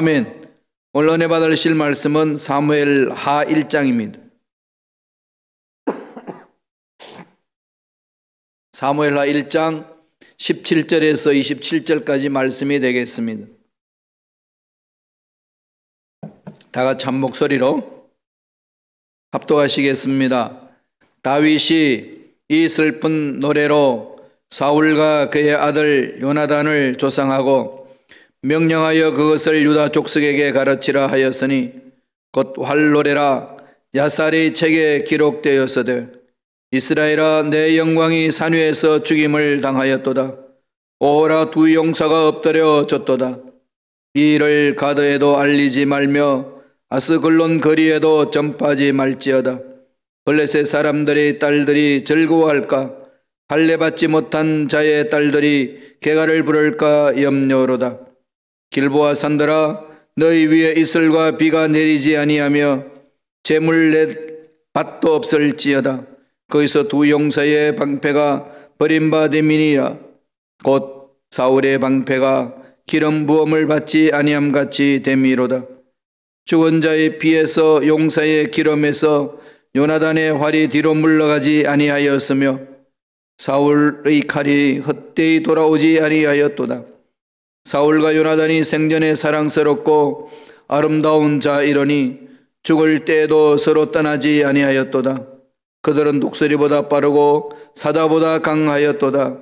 아멘. 오늘 은혜 받으실 말씀은 사무엘 하 1장입니다. 사무엘 하 1장 17절에서 27절까지 말씀이 되겠습니다. 다 같이 한 목소리로 합독하시겠습니다. 다윗이 이 슬픈 노래로 사울과 그의 아들 요나단을 조상하고 명령하여 그것을 유다 족속에게 가르치라 하였으니 곧 활노래라. 야살의 책에 기록되었으되 이스라엘아, 내 영광이 산 위에서 죽임을 당하였도다. 오호라, 두 용사가 엎드려졌도다. 이 일을 가드에도 알리지 말며 아스글론 거리에도 전파하지 말지어다. 블레셋 사람들의 딸들이 즐거워할까? 할례받지 못한 자의 딸들이 개가를 부를까 염려로다. 길보아 산들아, 너희 위에 이슬과 비가 내리지 아니하며 재물 낼 밭도 없을지어다. 거기서 두 용사의 방패가 버림받음이니라. 곧 사울의 방패가 기름 부음을 받지 아니함같이 됨이로다. 죽은 자의 피에서 용사의 기름에서 요나단의 활이 뒤로 물러가지 아니하였으며 사울의 칼이 헛되이 돌아오지 아니하였도다. 사울과 요나단이 생전에 사랑스럽고 아름다운 자이러니 죽을 때에도 서로 떠나지 아니하였도다. 그들은 독수리보다 빠르고 사자보다 강하였도다.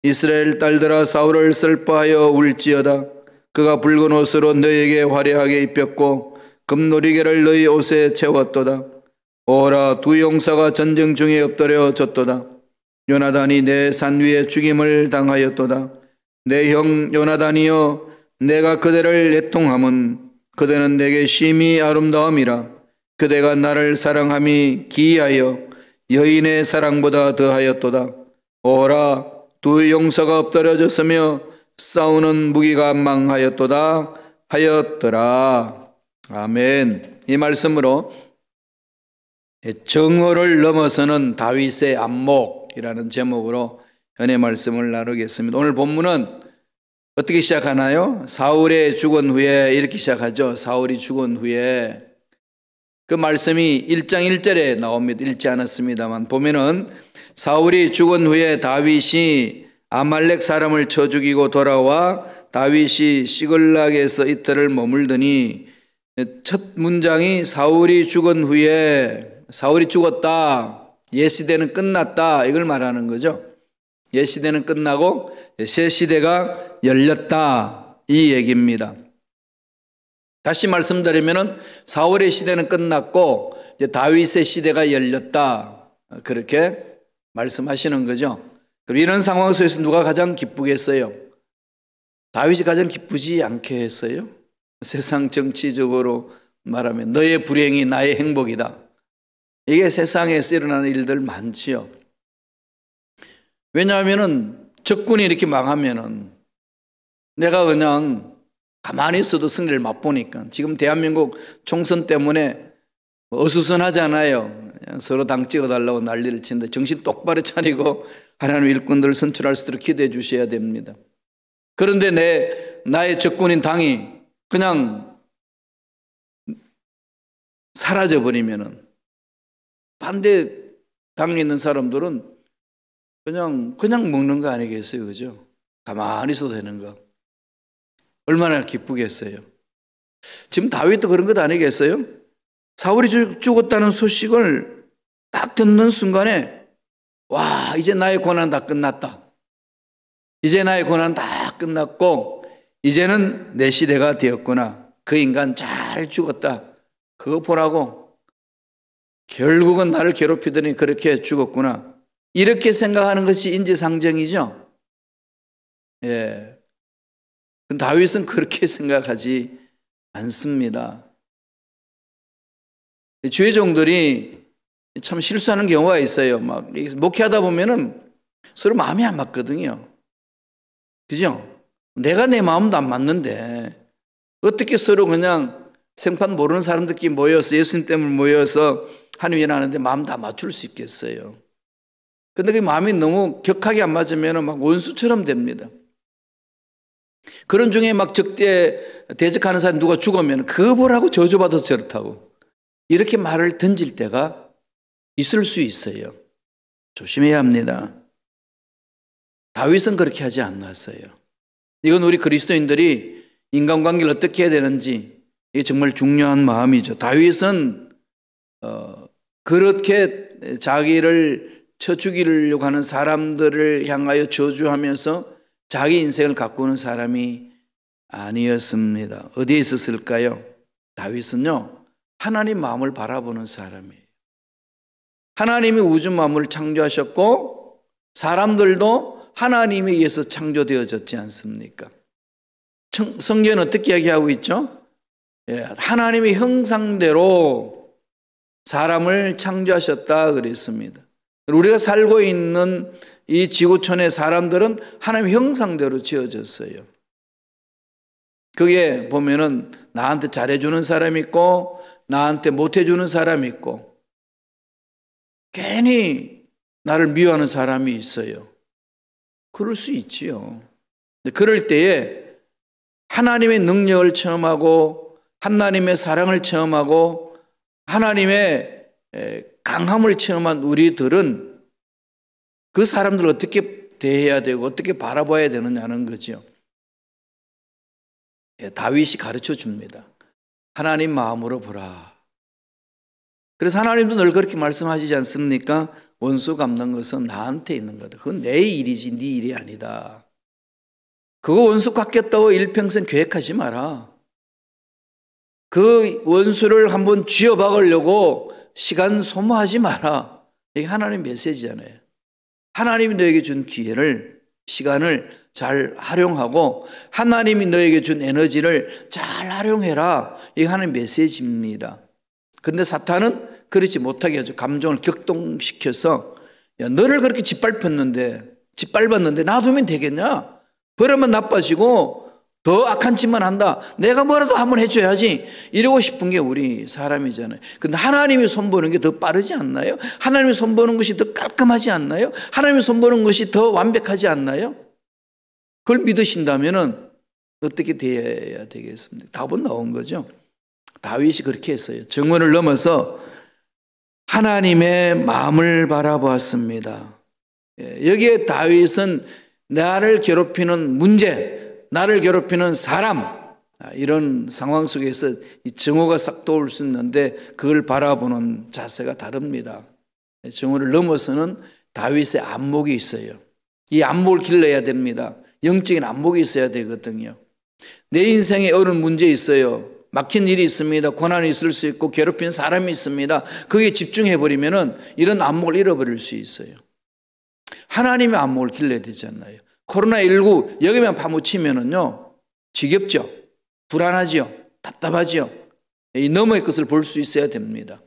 이스라엘 딸들아, 사울을 슬퍼하여 울지어다. 그가 붉은 옷으로 너희에게 화려하게 입혔고 금놀이개를 너희 옷에 채웠도다. 오호라, 두 용사가 전쟁 중에 엎드려졌도다. 요나단이 내 산 위에 죽임을 당하였도다. 내 형 요나단이여, 내가 그대를 애통함은 그대는 내게 심히 아름다움이라. 그대가 나를 사랑함이 기이하여 여인의 사랑보다 더하였도다. 오호라, 두 용사가 엎드려졌으며 싸우는 무기가 망하였도다 하였더라. 아멘. 이 말씀으로 정오를 넘어서는 다윗의 안목이라는 제목으로 은혜 말씀을 나누겠습니다. 오늘 본문은 어떻게 시작하나요? 사울의 죽은 후에 이렇게 시작하죠. 사울이 죽은 후에 그 말씀이 1장 1절에 나옵니다. 읽지 않았습니다만 보면은 사울이 죽은 후에 다윗이 아말렉 사람을 쳐 죽이고 돌아와 다윗이 시글락에서 이틀을 머물더니 첫 문장이 사울이 죽은 후에, 사울이 죽었다, 옛 시대는 끝났다, 이걸 말하는 거죠. 옛 시대는 끝나고 새 시대가 열렸다, 이 얘기입니다. 다시 말씀드리면은 사울의 시대는 끝났고 이제 다윗의 시대가 열렸다, 그렇게 말씀하시는 거죠. 그럼 이런 상황 속에서 누가 가장 기쁘겠어요? 다윗이 가장 기쁘지 않겠어요? 세상 정치적으로 말하면 너의 불행이 나의 행복이다, 이게 세상에서 일어나는 일들 많지요. 왜냐하면은 적군이 이렇게 망하면은 내가 그냥 가만히 있어도 승리를 맛보니까. 지금 대한민국 총선 때문에 어수선하잖아요. 서로 당 찍어달라고 난리를 치는데 정신 똑바로 차리고 하나님 일꾼들을 선출할 수 있도록 기도해 주셔야 됩니다. 그런데 나의 적군인 당이 그냥 사라져버리면은 반대 당에 있는 사람들은 그냥 먹는 거 아니겠어요? 그죠? 가만히 있어도 되는 거. 얼마나 기쁘겠어요? 지금 다윗도 그런 것 아니겠어요? 사울이 죽었다는 소식을 딱 듣는 순간에 와, 이제 나의 고난 다 끝났다. 이제 나의 고난 다 끝났고 이제는 내 시대가 되었구나. 그 인간 잘 죽었다. 그거 보라고. 결국은 나를 괴롭히더니 그렇게 죽었구나. 이렇게 생각하는 것이 인지상정이죠. 예. 다윗은 그렇게 생각하지 않습니다. 주의 종들이 참 실수하는 경우가 있어요. 막 목회하다 보면은 서로 마음이 안 맞거든요. 그죠? 내가 내 마음도 안 맞는데 어떻게 서로 그냥 생판 모르는 사람들끼리 모여서 예수님 때문에 모여서 하나님 일하는데 마음 다 맞출 수 있겠어요? 근데 그 마음이 너무 격하게 안 맞으면 막 원수처럼 됩니다. 그런 중에 막 적대 대적하는 사람 누가 죽으면 그거 보라고 저주받아서 저렇다고 이렇게 말을 던질 때가 있을 수 있어요. 조심해야 합니다. 다윗은 그렇게 하지 않았어요. 이건 우리 그리스도인들이 인간관계를 어떻게 해야 되는지 이게 정말 중요한 마음이죠. 다윗은 그렇게 자기를 쳐 죽이려고 하는 사람들을 향하여 저주하면서 자기 인생을 가꾸는 사람이 아니었습니다. 어디에 있었을까요? 다윗은요, 하나님 마음을 바라보는 사람이에요. 하나님이 우주 만물을 창조하셨고 사람들도 하나님에 의해서 창조되어졌지 않습니까? 성경은 어떻게 이야기하고 있죠? 하나님의 형상대로 사람을 창조하셨다 그랬습니다. 우리가 살고 있는 이 지구촌의 사람들은 하나님의 형상대로 지어졌어요. 그게 보면은 나한테 잘해주는 사람이 있고 나한테 못해주는 사람이 있고 괜히 나를 미워하는 사람이 있어요. 그럴 수 있지요. 그럴 때에 하나님의 능력을 체험하고 하나님의 사랑을 체험하고 하나님의 강함을 체험한 우리들은 그 사람들을 어떻게 대해야 되고 어떻게 바라봐야 되느냐는 거죠. 다윗이 가르쳐 줍니다. 하나님 마음으로 보라. 그래서 하나님도 늘 그렇게 말씀하시지 않습니까? 원수 갚는 것은 나한테 있는 거다. 그건 내 일이지 네 일이 아니다. 그거 원수 갚겠다고 일평생 계획하지 마라. 그 원수를 한번 쥐어박으려고 시간 소모하지 마라. 이게 하나님 메시지잖아요. 하나님이 너에게 준 기회를, 시간을 잘 활용하고 하나님이 너에게 준 에너지를 잘 활용해라. 이게 하나님 메시지입니다. 그런데 사탄은 그렇지 못하게 하죠. 감정을 격동시켜서 야, 너를 그렇게 짓밟았는데 놔두면 되겠냐? 버리면 나빠지고 더 악한 짓만 한다. 내가 뭐라도 한번 해줘야지. 이러고 싶은 게 우리 사람이잖아요. 근데 하나님이 손보는 게 더 빠르지 않나요? 하나님이 손보는 것이 더 깔끔하지 않나요? 하나님이 손보는 것이 더 완벽하지 않나요? 그걸 믿으신다면 어떻게 돼야 되겠습니까? 답은 나온 거죠. 다윗이 그렇게 했어요. 정원을 넘어서 하나님의 마음을 바라보았습니다. 여기에 다윗은 나를 괴롭히는 문제, 나를 괴롭히는 사람, 이런 상황 속에서 이 정오가 싹 떠올 수 있는데 그걸 바라보는 자세가 다릅니다. 정오를 넘어서는 다윗의 안목이 있어요. 이 안목을 길러야 됩니다. 영적인 안목이 있어야 되거든요. 내 인생에 어려운 문제 있어요. 막힌 일이 있습니다. 고난이 있을 수 있고 괴롭히는 사람이 있습니다. 거기에 집중해버리면 이런 안목을 잃어버릴 수 있어요. 하나님의 안목을 길러야 되잖아요. 코로나19 여기만 파묻히면은요, 지겹죠? 불안하죠? 답답하죠? 이 너머의 것을 볼 수 있어야 됩니다.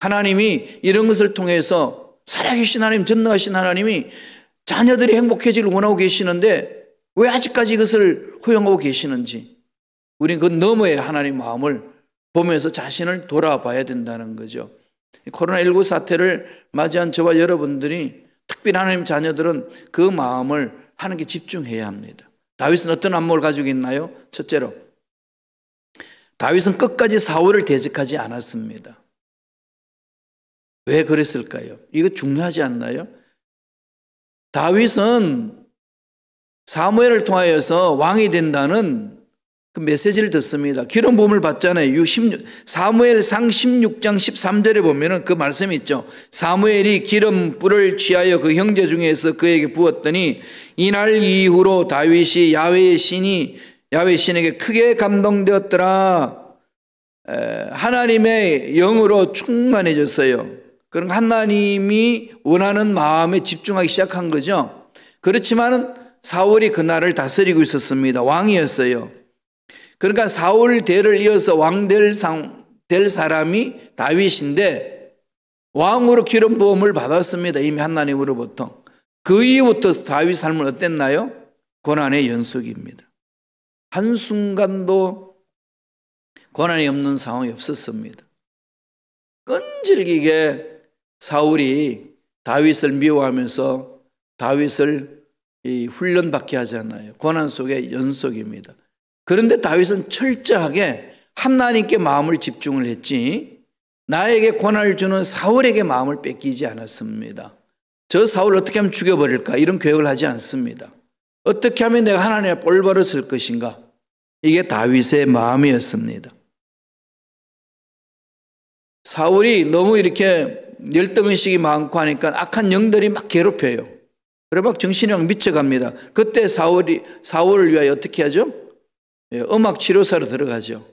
하나님이 이런 것을 통해서 살아계신 하나님, 전능하신 하나님이 자녀들이 행복해지길 원하고 계시는데 왜 아직까지 이것을 허용하고 계시는지 우리는 그 너머의 하나님 마음을 보면서 자신을 돌아봐야 된다는 거죠. 코로나19 사태를 맞이한 저와 여러분들이 특별히 하나님 자녀들은 그 마음을 하나님께 집중해야 합니다. 다윗은 어떤 안목을 가지고 있나요? 첫째로 다윗은 끝까지 사울을 대적하지 않았습니다. 왜 그랬을까요? 이거 중요하지 않나요? 다윗은 사무엘을 통하여서 왕이 된다는 그 메시지를 듣습니다. 기름 부음을 받잖아요. 사무엘상 16장 13절에 보면은 그 말씀이 있죠. 사무엘이 기름 뿔을 취하여 그 형제 중에서 그에게 부었더니 이날 이후로 다윗이 야훼 신에게 크게 감동되었더라. 하나님의 영으로 충만해졌어요. 그럼 하나님이 원하는 마음에 집중하기 시작한 거죠. 그렇지만은 사울이 그날을 다스리고 있었습니다. 왕이었어요. 그러니까 사울 대를 이어서 왕 될 사람이 다윗인데 왕으로 기름 부음을 받았습니다. 이미 하나님으로부터. 그 이후부터 다윗 삶은 어땠나요? 고난의 연속입니다. 한순간도 고난이 없는 상황이 없었습니다. 끈질기게 사울이 다윗을 미워하면서 다윗을 이 훈련받게 하잖아요. 고난 속의 연속입니다. 그런데 다윗은 철저하게 하나님께 마음을 집중을 했지 나에게 고난을 주는 사울에게 마음을 뺏기지 않았습니다. 저 사울 어떻게 하면 죽여버릴까 이런 계획을 하지 않습니다. 어떻게 하면 내가 하나님 앞에 올바로 설 것인가 이게 다윗의 마음이었습니다. 사울이 너무 이렇게 열등의식이 많고 하니까 악한 영들이 막 괴롭혀요. 그래 막 정신이 막 미쳐갑니다. 그때 사울을 위하여 어떻게 하죠? 음악 치료사로 들어가죠.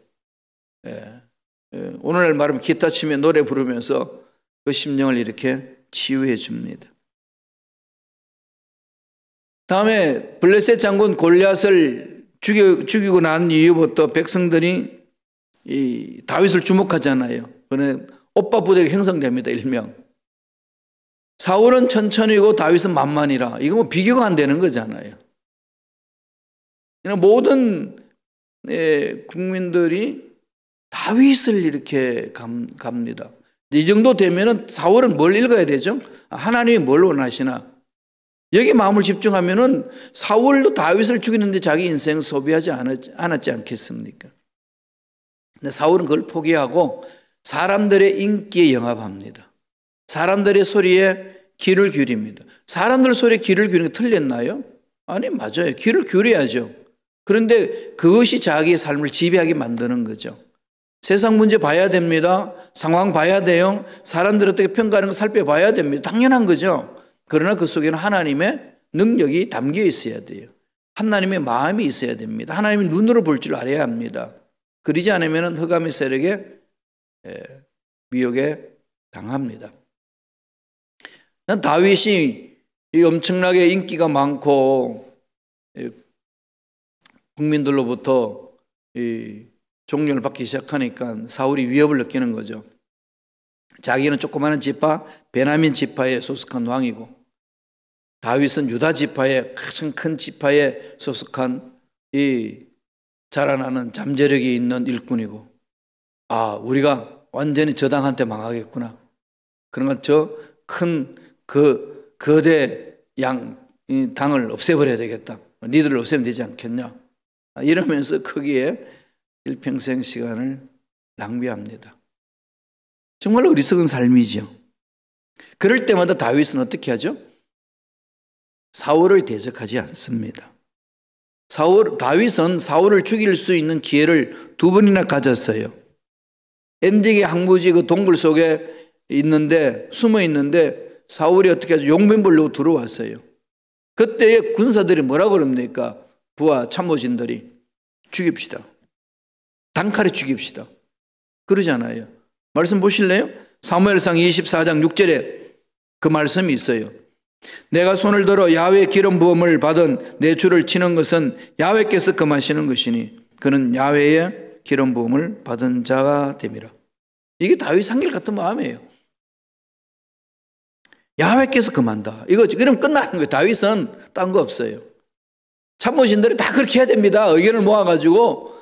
오늘날 말하면 기타 치며 노래 부르면서 그 심령을 이렇게 치유해 줍니다. 다음에 블레셋 장군 골리앗을 죽이고 난 이후부터 백성들이 이 다윗을 주목하잖아요. 그는 오빠 부대가 형성됩니다. 일명. 사울은 천천히고 다윗은 만만이라. 이거 뭐 비교가 안 되는 거잖아요. 모든 국민들이 다윗을 이렇게 갑니다. 이 정도 되면은 사울은 뭘 읽어야 되죠? 하나님이 뭘 원하시나? 여기 마음을 집중하면은 사울도 다윗을 죽이는데 자기 인생 소비하지 않았지 않겠습니까? 근데 사울은 그걸 포기하고 사람들의 인기에 영합합니다. 사람들의 소리에 귀를 기울입니다. 사람들 소리에 귀를 기울이는 게 틀렸나요? 아니, 맞아요. 귀를 기울여야죠. 그런데 그것이 자기의 삶을 지배하게 만드는 거죠. 세상 문제 봐야 됩니다. 상황 봐야 돼요. 사람들 어떻게 평가하는 거 살펴봐야 됩니다. 당연한 거죠. 그러나 그 속에는 하나님의 능력이 담겨 있어야 돼요. 하나님의 마음이 있어야 됩니다. 하나님의 눈으로 볼 줄 알아야 합니다. 그러지 않으면 흑암의 세력에 미혹에 당합니다. 다윗이 엄청나게 인기가 많고 국민들로부터 존경을 받기 시작하니까 사울이 위협을 느끼는 거죠. 자기는 조그마한 지파 베냐민 지파에 소속한 왕이고 다윗은 유다 지파의 가장 큰 지파에 소속한 이 자라나는 잠재력이 있는 일꾼이고 우리가 완전히 저 당한테 망하겠구나. 그러니까 저 큰 그 거대 이 당을 없애버려야 되겠다. 니들을 없애면 되지 않겠냐. 이러면서 거기에 일평생 시간을 낭비합니다. 정말 어리석은 삶이죠. 그럴 때마다 다윗은 어떻게 하죠? 사울을 대적하지 않습니다. 다윗은 사울을 죽일 수 있는 기회를 2번이나 가졌어요. 엔딩의 항무지 그 동굴 속에 숨어 있는데 사울이 어떻게 하죠? 용변 보려고 들어왔어요. 그때의 군사들이 뭐라고 그럽니까? 부하 참모진들이 죽입시다. 단칼에 죽입시다. 그러잖아요. 말씀 보실래요? 사무엘상 24장 6절에 그 말씀이 있어요. 내가 손을 들어 야훼의 기름 부음을 받은 내 주를 치는 것은 야훼께서 금하시는 것이니 그는 야훼의 기름 부음을 받은 자가 됨이라. 이게 다윗 한결같은 마음이에요. 야훼께서 금한다. 이거죠. 그럼 끝나는 거예요. 다윗은 딴 거 없어요. 참모진들이 다 그렇게 해야 됩니다. 의견을 모아가지고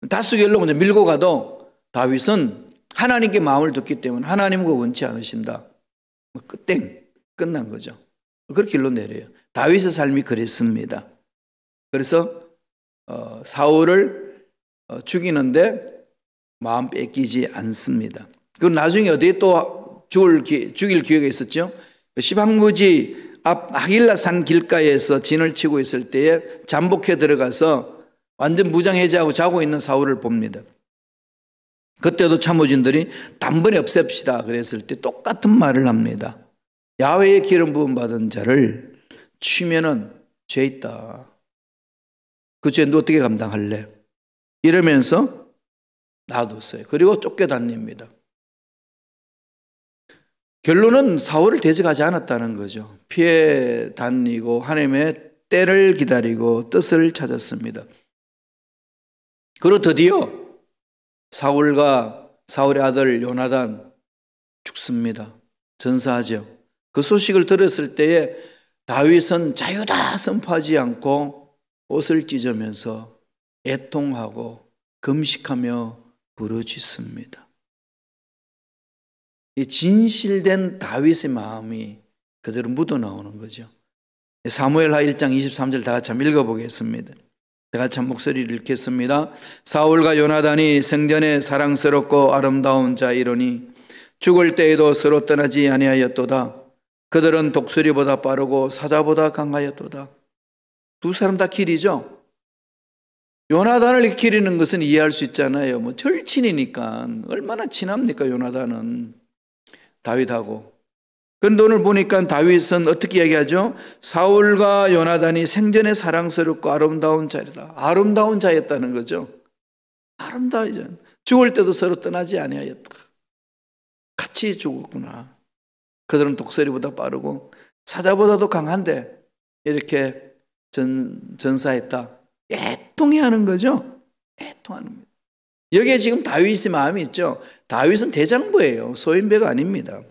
다수결로 먼저 밀고 가도 다윗은 하나님께 마음을 듣기 때문에 하나님과 원치 않으신다. 끝난 거죠. 그렇게 결론 내려요. 다윗의 삶이 그랬습니다. 그래서 사울을 죽이는데 마음 뺏기지 않습니다. 그리고 나중에 어디에 또 죽일 기회가 있었죠. 시방무지 앞 하길라산 길가에서 진을 치고 있을 때에 잠복해 들어가서 완전 무장해제하고 자고 있는 사울을 봅니다. 그때도 참모진들이 단번에 없앱시다 그랬을 때 똑같은 말을 합니다. 야훼의 기름 부음 받은 자를 치면은 죄 있다. 그 죄 너 어떻게 감당할래? 이러면서 놔뒀어요. 그리고 쫓겨다닙니다. 결론은 사울을 대적하지 않았다는 거죠. 피해 다니고 하나님의 때를 기다리고 뜻을 찾았습니다. 그리고 드디어 사울과 사울의 아들 요나단 죽습니다. 전사하죠. 그 소식을 들었을 때에 다윗은 자유다 선포하지 않고 옷을 찢으면서 애통하고 금식하며 부르짖습니다. 이 진실된 다윗의 마음이 그대로 묻어나오는 거죠. 사무엘하 1장 23절 다 같이 한번 읽어보겠습니다. 다 같이 한 목소리를 읽겠습니다. 사울과 요나단이 생전에 사랑스럽고 아름다운 자이로니 죽을 때에도 서로 떠나지 아니하였도다. 그들은 독수리보다 빠르고 사자보다 강하였도다. 두 사람 다 길이죠. 요나단을 기리는 것은 이해할 수 있잖아요. 뭐 절친이니까. 얼마나 친합니까 요나단은 다윗하고. 그런데 오늘 보니까 다윗은 어떻게 얘기하죠? 사울과 요나단이 생전에 사랑스럽고 아름다운 자이다. 아름다운 자였다는 거죠. 아름다운 자. 죽을 때도 서로 떠나지 아니하였다. 같이 죽었구나. 그들은 독수리보다 빠르고 사자보다도 강한데 이렇게 전사했다. 애통해하는 거죠. 애통하는 거예요. 여기에 지금 다윗의 마음이 있죠. 다윗은 대장부예요. 소인배가 아닙니다.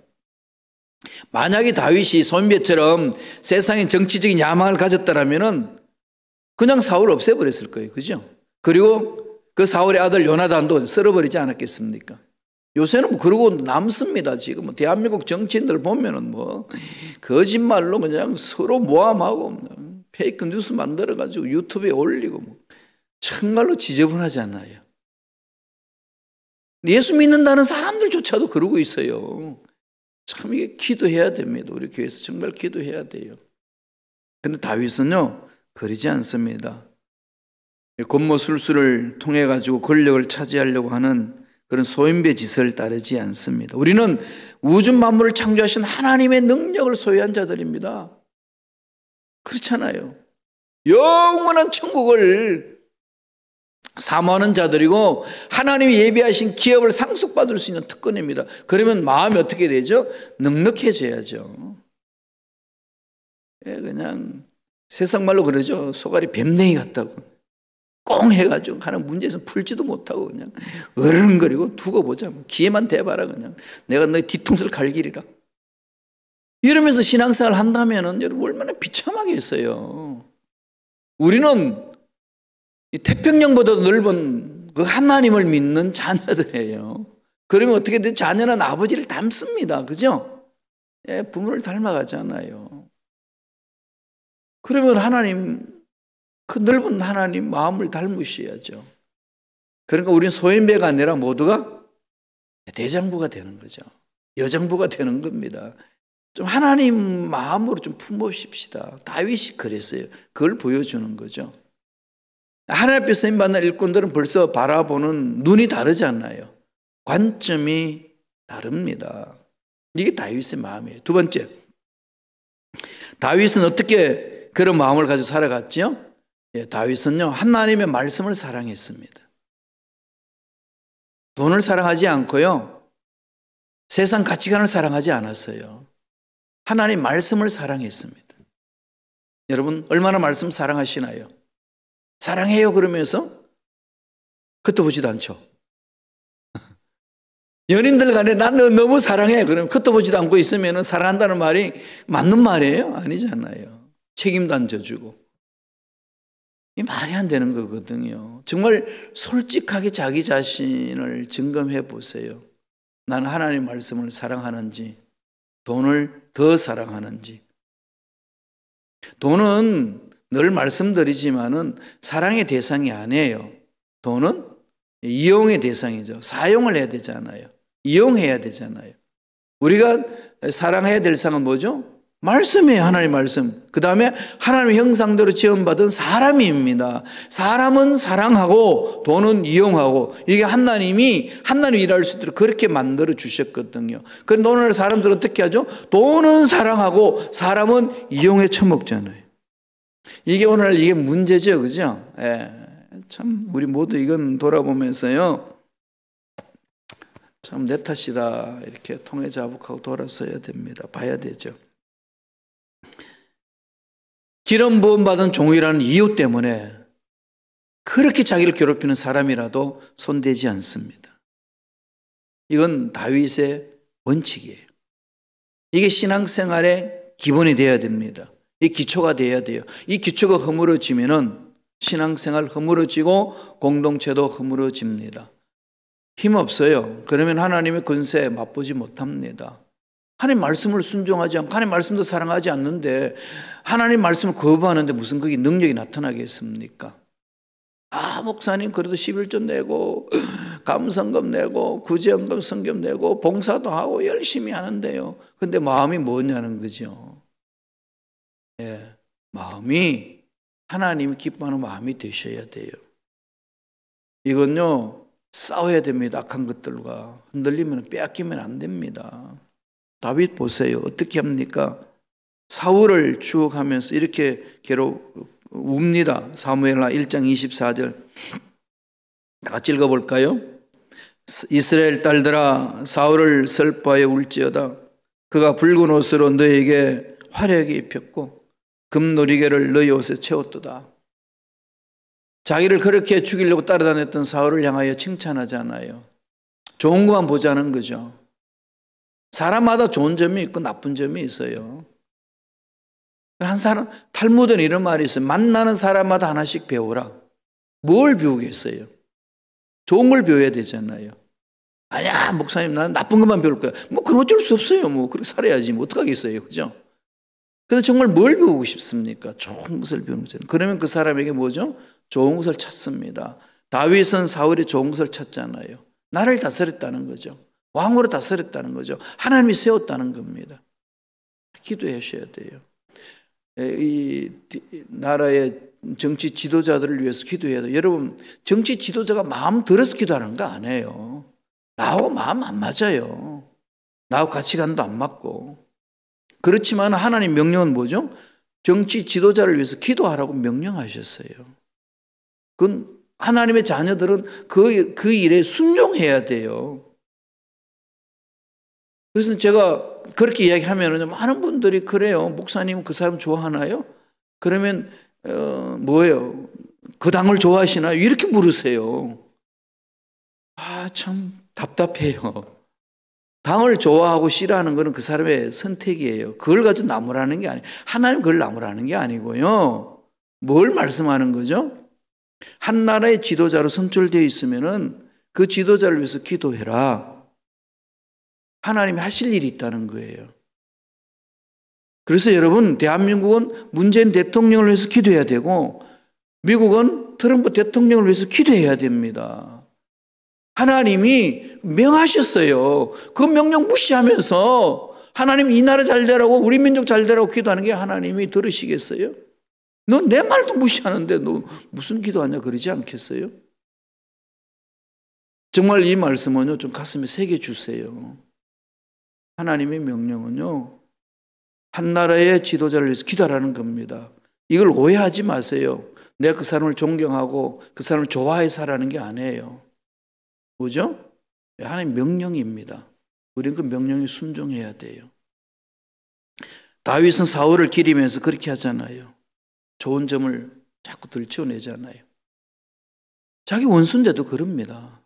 만약에 다윗이 소인배처럼 세상에 정치적인 야망을 가졌다면 그냥 사울을 없애버렸을 거예요. 그죠? 그리고 그 사울의 아들 요나단도 썰어버리지 않았겠습니까? 요새는 뭐 그러고 남습니다. 지금 뭐 대한민국 정치인들 보면은 뭐 거짓말로 그냥 서로 모함하고 그냥 페이크 뉴스 만들어가지고 유튜브에 올리고 뭐 정말로 지저분하지 않나요? 예수 믿는다는 사람들조차도 그러고 있어요. 참 이게 기도해야 됩니다. 우리 교회에서 정말 기도해야 돼요. 근데 다윗은요 그러지 않습니다. 권모술수를 통해 가지고 권력을 차지하려고 하는 그런 소인배 짓을 따르지 않습니다. 우리는 우주 만물을 창조하신 하나님의 능력을 소유한 자들입니다. 그렇잖아요. 영원한 천국을 사모하는 자들이고 하나님이 예비하신 기업을 상속받을 수 있는 특권입니다. 그러면 마음이 어떻게 되죠? 넉넉해져야죠. 그냥 세상 말로 그러죠. 소갈이 뱀냉이 같다고. 꽁 해가지고 하는 문제에서 풀지도 못하고 그냥 어른거리고 두고 보자. 기회만 대봐라 그냥. 내가 너희 뒤통수를 갈기리라. 이러면서 신앙생활을 한다면 여러분 얼마나 비참하겠어요. 우리는 이 태평양보다 넓은 그 하나님을 믿는 자녀들이에요. 그러면 어떻게 돼? 자녀는 아버지를 닮습니다. 그죠? 부모를 닮아가잖아요. 그러면 하나님 그 넓은 하나님 마음을 닮으셔야죠. 그러니까 우리는 소인배가 아니라 모두가 대장부가 되는 거죠. 여장부가 되는 겁니다. 좀 하나님 마음으로 좀 품으십시다. 다윗이 그랬어요. 그걸 보여주는 거죠. 하나님 앞에 쓰임받는 일꾼들은 벌써 바라보는 눈이 다르지 않나요? 관점이 다릅니다. 이게 다윗의 마음이에요. 두 번째, 다윗은 어떻게 그런 마음을 가지고 살아갔죠? 다윗은요 하나님의 말씀을 사랑했습니다. 돈을 사랑하지 않고요 세상 가치관을 사랑하지 않았어요. 하나님 말씀을 사랑했습니다. 여러분 얼마나 말씀 사랑하시나요? 사랑해요 그러면서 흩어보지도 않죠. 연인들 간에 난 너 너무 사랑해 그러면 흩어보지도 않고 있으면 사랑한다는 말이 맞는 말이에요? 아니잖아요. 책임도 안 져주고. 이 말이 안 되는 거거든요. 정말 솔직하게 자기 자신을 점검해 보세요. 나는 하나님 말씀을 사랑하는지 돈을 더 사랑하는지. 돈은 늘 말씀드리지만은 사랑의 대상이 아니에요. 돈은 이용의 대상이죠. 사용을 해야 되잖아요. 이용해야 되잖아요. 우리가 사랑해야 될 상은 뭐죠? 말씀이에요. 하나님 말씀. 그 다음에 하나님의 형상대로 지음받은 사람입니다. 사람은 사랑하고 돈은 이용하고 이게 하나님이 일할 수 있도록 그렇게 만들어 주셨거든요. 그런데 오늘 사람들은 어떻게 하죠? 돈은 사랑하고 사람은 이용해 처먹잖아요. 이게 오늘 이게 문제죠. 그죠? 참 우리 모두 이건 돌아보면서요. 참 내 탓이다. 이렇게 통해 자복하고 돌아서야 됩니다. 봐야 되죠. 기름 부음 받은 종이라는 이유 때문에 그렇게 자기를 괴롭히는 사람이라도 손대지 않습니다. 이건 다윗의 원칙이에요. 이게 신앙생활의 기본이 되어야 됩니다. 이 기초가 되어야 돼요. 이 기초가 허물어지면은 신앙생활 허물어지고 공동체도 허물어집니다. 힘없어요. 그러면 하나님의 권세에 맛보지 못합니다. 하나님 말씀을 순종하지 않고 하나님 말씀도 사랑하지 않는데 하나님 말씀을 거부하는데 무슨 그게 능력이 나타나겠습니까? 목사님 그래도 11조 내고 감성금 내고 구제연금 성금 내고 봉사도 하고 열심히 하는데요. 근데 마음이 뭐냐는 거죠. 마음이 하나님이 기뻐하는 마음이 되셔야 돼요. 이건요 싸워야 됩니다. 악한 것들과 흔들리면 빼앗기면 안 됩니다. 다윗 보세요. 어떻게 합니까? 사울을 추억하면서 이렇게 웁니다. 사무엘하 1장 24절 다 같이 읽어볼까요? 이스라엘 딸들아 사울을 슬퍼하여 울지어다. 그가 붉은 옷으로 너에게 화려하게 입혔고 금노리개를 너희 옷에 채웠도다. 자기를 그렇게 죽이려고 따라다녔던 사울을 향하여 칭찬하잖아요. 좋은 것만 보자는 거죠. 사람마다 좋은 점이 있고 나쁜 점이 있어요. 한 사람, 탈무드는 이런 말이 있어요. 만나는 사람마다 하나씩 배우라. 뭘 배우겠어요? 좋은 걸 배워야 되잖아요. 아니야, 목사님, 나는 나쁜 것만 배울 거야. 그럼 어쩔 수 없어요. 그렇게 살아야지. 어떡하겠어요. 그죠? 근데 정말 뭘 배우고 싶습니까? 좋은 것을 배우는 거잖아요. 그러면 그 사람에게 뭐죠? 좋은 것을 찾습니다. 다윗은 사울이 좋은 것을 찾잖아요. 나를 다스렸다는 거죠. 왕으로 다스렸다는 거죠. 하나님이 세웠다는 겁니다. 기도하셔야 돼요. 이 나라의 정치 지도자들을 위해서 기도해야 돼요. 여러분, 정치 지도자가 마음 들어서 기도하는 거 아니에요. 나하고 마음 안 맞아요. 나하고 가치관도 안 맞고. 그렇지만 하나님 명령은 뭐죠? 정치 지도자를 위해서 기도하라고 명령하셨어요. 그건 하나님의 자녀들은 그 일에 순종해야 돼요. 그래서 제가 그렇게 이야기하면 많은 분들이 그래요. 목사님 그 사람 좋아하나요? 그러면 뭐예요? 그 당을 좋아하시나요? 이렇게 물으세요. 참 답답해요. 당을 좋아하고 싫어하는 것은 그 사람의 선택이에요. 그걸 가지고 나무라는 게 아니에요. 하나님 그걸 나무라는 게 아니고요. 뭘 말씀하는 거죠? 한 나라의 지도자로 선출되어 있으면은 그 지도자를 위해서 기도해라. 하나님이 하실 일이 있다는 거예요. 그래서 여러분, 대한민국은 문재인 대통령을 위해서 기도해야 되고 미국은 트럼프 대통령을 위해서 기도해야 됩니다. 하나님이 명하셨어요. 그 명령 무시하면서 하나님 이 나라 잘 되라고 우리 민족 잘 되라고 기도하는 게 하나님이 들으시겠어요? 너 내 말도 무시하는데 너 무슨 기도하냐 그러지 않겠어요? 정말 이 말씀은요 좀 가슴에 새겨주세요. 하나님의 명령은요 한 나라의 지도자를 위해서 기도하라는 겁니다. 이걸 오해하지 마세요. 내가 그 사람을 존경하고 그 사람을 좋아해서 하라는 게 아니에요. 뭐죠? 하나님 명령입니다. 우리는 그 명령에 순종해야 돼요. 다윗은 사울을 기리면서 그렇게 하잖아요. 좋은 점을 자꾸 들춰내잖아요. 자기 원수인데도 그럽니다.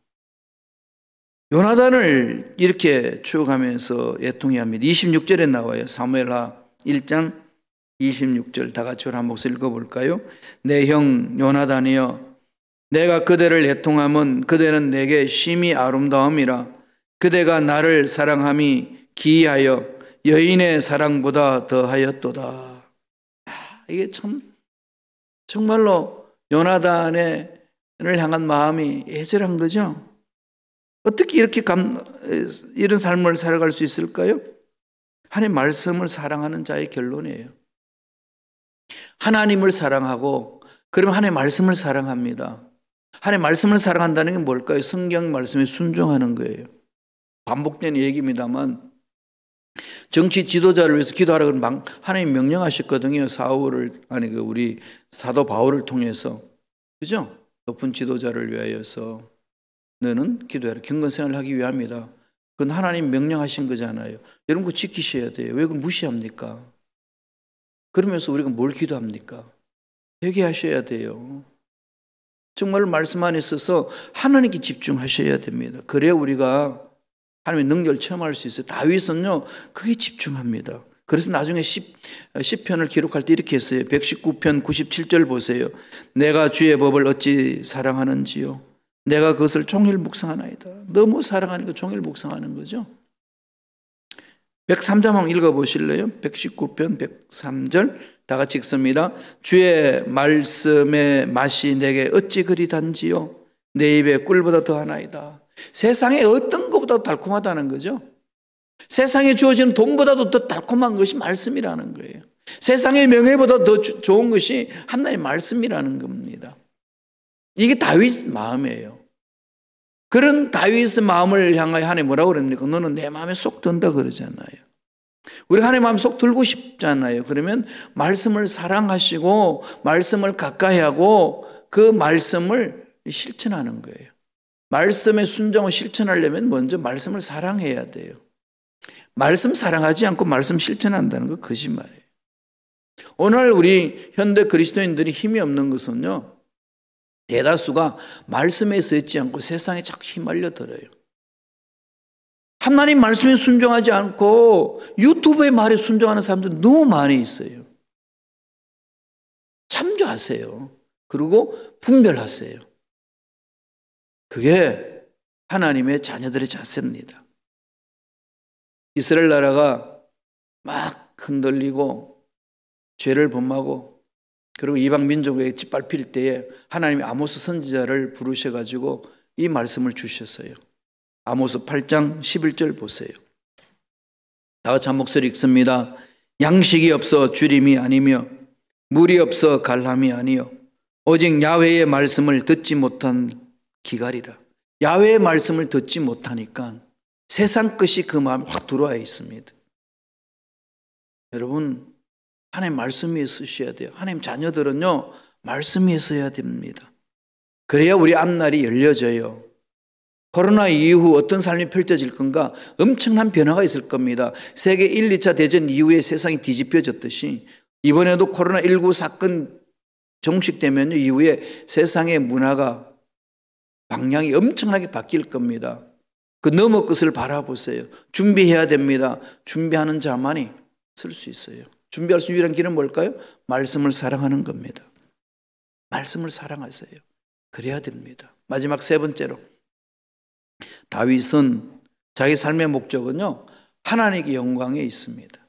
요나단을 이렇게 추억하면서 애통해합니다. 26절에 나와요. 사무엘하 1장 26절 다 같이 한 목소리 읽어볼까요? 내 형 요나단이여 내가 그대를 애통함은 그대는 내게 심히 아름다움이라 그대가 나를 사랑함이 기이하여 여인의 사랑보다 더하였도다. 이게 참 정말로 요나단을 향한 마음이 애절한 거죠. 어떻게 이렇게 이런 삶을 살아갈 수 있을까요? 하나님 말씀을 사랑하는 자의 결론이에요. 하나님을 사랑하고 그러면 하나님 말씀을 사랑합니다. 하나님 말씀을 사랑한다는 게 뭘까요? 성경 말씀에 순종하는 거예요. 반복된 얘기입니다만 정치 지도자를 위해서 기도하라고 하나님 명령하셨거든요. 우리 사도 바울을 통해서. 그죠? 높은 지도자를 위하여서 너는 기도해라. 경건생활을 하기 위함이다. 그건 하나님 명령하신 거잖아요. 여러분 그거 지키셔야 돼요. 왜 그걸 무시합니까? 그러면서 우리가 뭘 기도합니까? 회개하셔야 돼요. 정말 말씀 안에 있어서 하나님께 집중하셔야 됩니다. 그래야 우리가 하나님의 능력을 체험할 수 있어요. 다윗은요, 그게 집중합니다. 그래서 나중에 시편을 기록할 때 이렇게 했어요. 119편 97절 보세요. 내가 주의 법을 어찌 사랑하는지요. 내가 그것을 종일 묵상하나이다. 너무 사랑하니까 종일 묵상하는 거죠. 103장 한번 읽어보실래요? 119편 103절 다 같이 읽습니다. 주의 말씀의 맛이 내게 어찌 그리 단지요 내 입에 꿀보다 더하나이다. 세상에 어떤 것보다도 달콤하다는 거죠. 세상에 주어지는 돈보다도 더 달콤한 것이 말씀이라는 거예요. 세상의 명예보다 더 좋은 것이 하나님의 말씀이라는 겁니다. 이게 다윗 마음이에요. 그런 다윗의 마음을 향하여 하나님 뭐라고 그럽니까? 너는 내 마음에 쏙 든다 그러잖아요. 우리 하나님 마음에 속 들고 싶잖아요. 그러면 말씀을 사랑하시고 말씀을 가까이 하고 그 말씀을 실천하는 거예요. 말씀의 순종을 실천하려면 먼저 말씀을 사랑해야 돼요. 말씀 사랑하지 않고 말씀 실천한다는 거 거짓말이에요. 오늘 우리 현대 그리스도인들이 힘이 없는 것은요, 대다수가 말씀에 서 있지 않고 세상에 자꾸 휘말려 들어요. 하나님 말씀에 순종하지 않고 유튜브의 말에 순종하는 사람들 너무 많이 있어요. 참조하세요. 그리고 분별하세요. 그게 하나님의 자녀들의 자세입니다. 이스라엘 나라가 막 흔들리고 죄를 범하고 그리고 이방 민족에게 짓밟힐 때에 하나님이 아모스 선지자를 부르셔가지고 이 말씀을 주셨어요. 아모스 8장 11절 보세요. 다 같이 한 목소리 읽습니다. 양식이 없어 주림이 아니며 물이 없어 갈람이 아니요 오직 야훼의 말씀을 듣지 못한 기갈이라. 야훼의 말씀을 듣지 못하니까 세상 것이 그 마음에 확 들어와 있습니다. 여러분, 하나님 말씀 위에 쓰셔야 돼요. 하나님 자녀들은요, 말씀 위에 써야 됩니다. 그래야 우리 앞날이 열려져요. 코로나 이후 어떤 삶이 펼쳐질 건가? 엄청난 변화가 있을 겁니다. 세계 1, 2차 대전 이후에 세상이 뒤집혀졌듯이 이번에도 코로나19 사건 종식되면 이후에 세상의 문화가 방향이 엄청나게 바뀔 겁니다. 그 너머 것을 바라보세요. 준비해야 됩니다. 준비하는 자만이 쓸 수 있어요. 준비할 수 유일한 길은 뭘까요? 말씀을 사랑하는 겁니다. 말씀을 사랑하세요. 그래야 됩니다. 마지막 세 번째로, 다윗은 자기 삶의 목적은요, 하나님의 영광에 있습니다.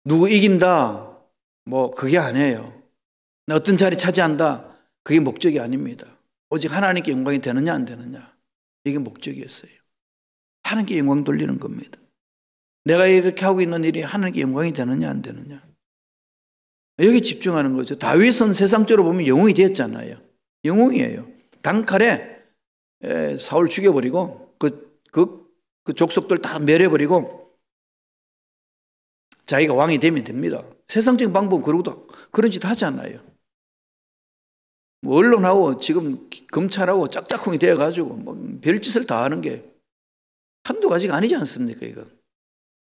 누구 이긴다, 뭐 그게 아니에요. 나 어떤 자리 차지한다, 그게 목적이 아닙니다. 오직 하나님께 영광이 되느냐 안 되느냐, 이게 목적이었어요. 하나님께 영광 돌리는 겁니다. 내가 이렇게 하고 있는 일이 하나님께 영광이 되느냐 안 되느냐, 여기 집중하는 거죠. 다윗은 세상적으로 보면 영웅이 되었잖아요. 영웅이에요. 단칼에 사울 죽여버리고 그 족속들 다 멸해버리고 자기가 왕이 되면 됩니다. 세상적인 방법은 그러고도 그런 짓 하잖아요. 뭐 언론하고 지금 검찰하고 짝짝꿍이 되어가지고 뭐 별짓을 다 하는 게 한두 가지가 아니지 않습니까?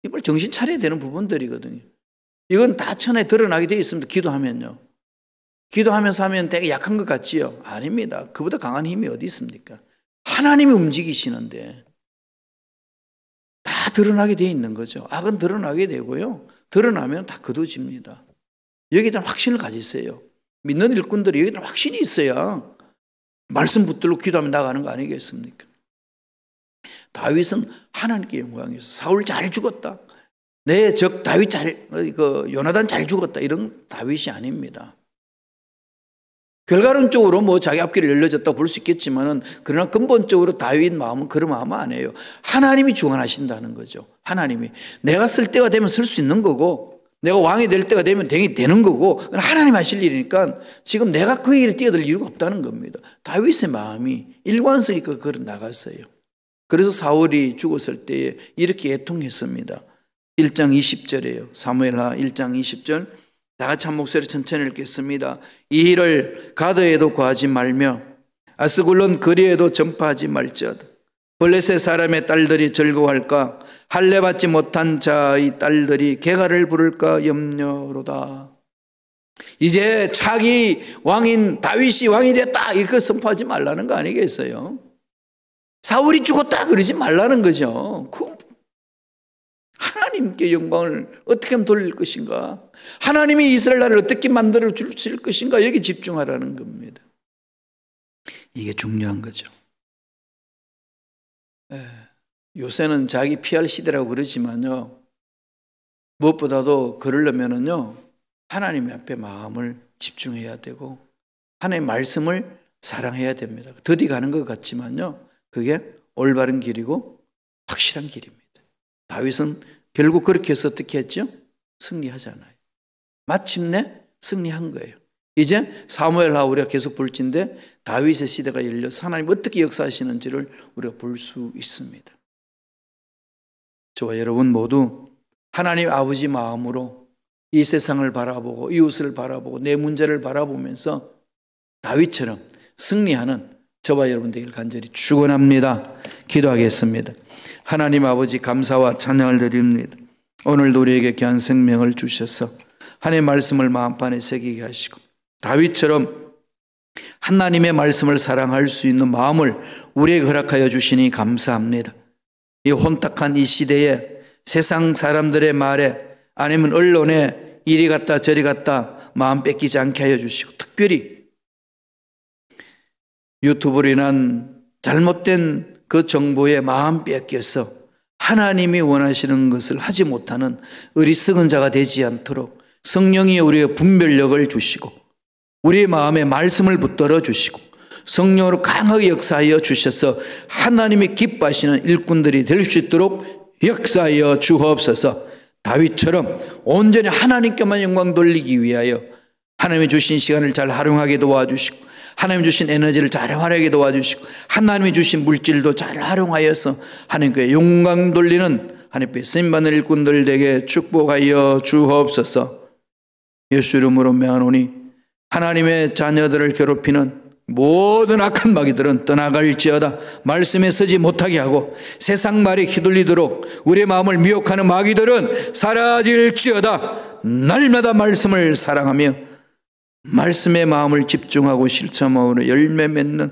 이걸 정신 차려야 되는 부분들이거든요. 이건 다 천에 드러나게 되어 있습니다. 기도하면요. 기도하면서 하면 되게 약한 것 같지요? 아닙니다. 그보다 강한 힘이 어디 있습니까? 하나님이 움직이시는데 다 드러나게 되어 있는 거죠. 악은 드러나게 되고요. 드러나면 다 거둬집니다. 여기에 대한 확신을 가지세요. 믿는 일꾼들이 여기에 대한 확신이 있어야 말씀 붙들고 기도하면 나가는 거 아니겠습니까? 다윗은 하나님께 영광이었어요. 사울 잘 죽었다. 내 적 다윗 요나단 잘 죽었다. 이런 다윗이 아닙니다. 결과론적으로 뭐 자기 앞길을 열려졌다고 볼 수 있겠지만은, 그러나 근본적으로 다윗 마음은 그런 마음은 아니에요. 하나님이 주관하신다는 거죠. 하나님이. 내가 쓸 때가 되면 쓸 수 있는 거고, 내가 왕이 될 때가 되면 되는 거고, 하나님 하실 일이니까 지금 내가 그 일에 뛰어들 이유가 없다는 겁니다. 다윗의 마음이 일관성 있게 그걸 나갔어요. 그래서 사울이 죽었을 때에 이렇게 애통했습니다. 1장 20절이에요. 사무엘하 1장 20절. 다 같이 한 목소리 천천히 읽겠습니다. 이 일을 가드에도 구하지 말며 아스글론 거리에도 전파하지 말지어다. 블레셋 사람의 딸들이 즐거워할까? 할례 받지 못한 자의 딸들이 개가를 부를까 염려로다. 이제 차기 왕인 다윗이 왕이 됐다, 이렇게 선포하지 말라는 거 아니겠어요? 사울이 죽었다 그러지 말라는 거죠. 하나님께 영광을 어떻게 하면 돌릴 것인가? 하나님이 이스라엘 나라를 어떻게 만들어 주실 것인가? 여기 집중하라는 겁니다. 이게 중요한 거죠. 요새는 자기 PR 시대라고 그러지만요, 무엇보다도 그러려면은요, 하나님 앞에 마음을 집중해야 되고 하나님의 말씀을 사랑해야 됩니다. 더디 가는 것 같지만요, 그게 올바른 길이고 확실한 길입니다. 다윗은 결국 그렇게 해서 어떻게 했죠? 승리하잖아요. 마침내 승리한 거예요. 이제 사무엘하 우리가 계속 볼진데 다윗의 시대가 열려서 하나님 어떻게 역사하시는지를 우리가 볼 수 있습니다. 저와 여러분 모두 하나님 아버지 마음으로 이 세상을 바라보고 이웃을 바라보고 내 문제를 바라보면서 다윗처럼 승리하는 저와 여러분 되길 간절히 축원합니다. 기도하겠습니다. 하나님 아버지 감사와 찬양을 드립니다. 오늘도 우리에게 귀한 생명을 주셔서 하나님의 말씀을 마음판에 새기게 하시고 다윗처럼 하나님의 말씀을 사랑할 수 있는 마음을 우리에게 허락하여 주시니 감사합니다. 이 혼탁한 이 시대에 세상 사람들의 말에 아니면 언론에 이리 갔다 저리 갔다 마음 뺏기지 않게 하여 주시고 특별히 유튜브로 인한 잘못된 그 정보에 마음 뺏겨서 하나님이 원하시는 것을 하지 못하는 어리석은 자가 되지 않도록 성령이 우리의 분별력을 주시고 우리의 마음에 말씀을 붙들어 주시고 성령으로 강하게 역사하여 주셔서 하나님이 기뻐하시는 일꾼들이 될 수 있도록 역사하여 주옵소서. 다윗처럼 온전히 하나님께만 영광 돌리기 위하여 하나님이 주신 시간을 잘 활용하게 도와주시고 하나님이 주신 에너지를 잘 활용하게 도와주시고 하나님이 주신 물질도 잘 활용하여서 하나님께 영광 돌리는 하나님께 쓰임받는 일꾼들 되게 축복하여 주옵소서. 예수 이름으로 명하노니 하나님의 자녀들을 괴롭히는 모든 악한 마귀들은 떠나갈지어다. 말씀에 서지 못하게 하고 세상 말에 휘둘리도록 우리의 마음을 미혹하는 마귀들은 사라질지어다. 날마다 말씀을 사랑하며 말씀의 마음을 집중하고 실천함으로 열매 맺는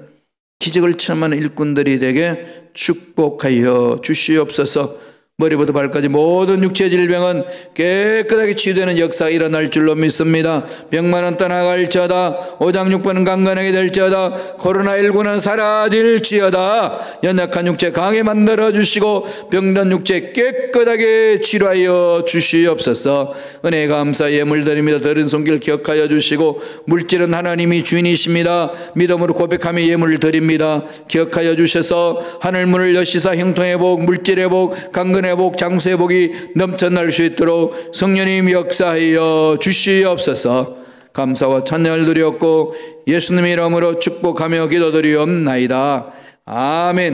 기적을 체험하는 일꾼들이 되게 축복하여 주시옵소서. 머리부터 발까지 모든 육체 질병은 깨끗하게 치유되는 역사가 일어날 줄로 믿습니다. 병만은 떠나갈지어다. 오장육부는 강건하게 될지어다. 코로나19는 사라질지어다. 연약한 육체 강하게 만들어주시고 병든 육체 깨끗하게 치료하여 주시옵소서. 은혜 감사 예물 드립니다. 들은 손길 기억하여 주시고 물질은 하나님이 주인이십니다. 믿음으로 고백하며 예물을 드립니다. 기억하여 주셔서 하늘문을 여시사 형통의 복, 물질의 복, 강건의 복, 장수의 복이 넘쳐날 수 있도록 성령님 역사하여 주시옵소서. 감사와 찬양을 드렸고 예수님의 이름으로 축복하며 기도드리옵나이다. 아멘.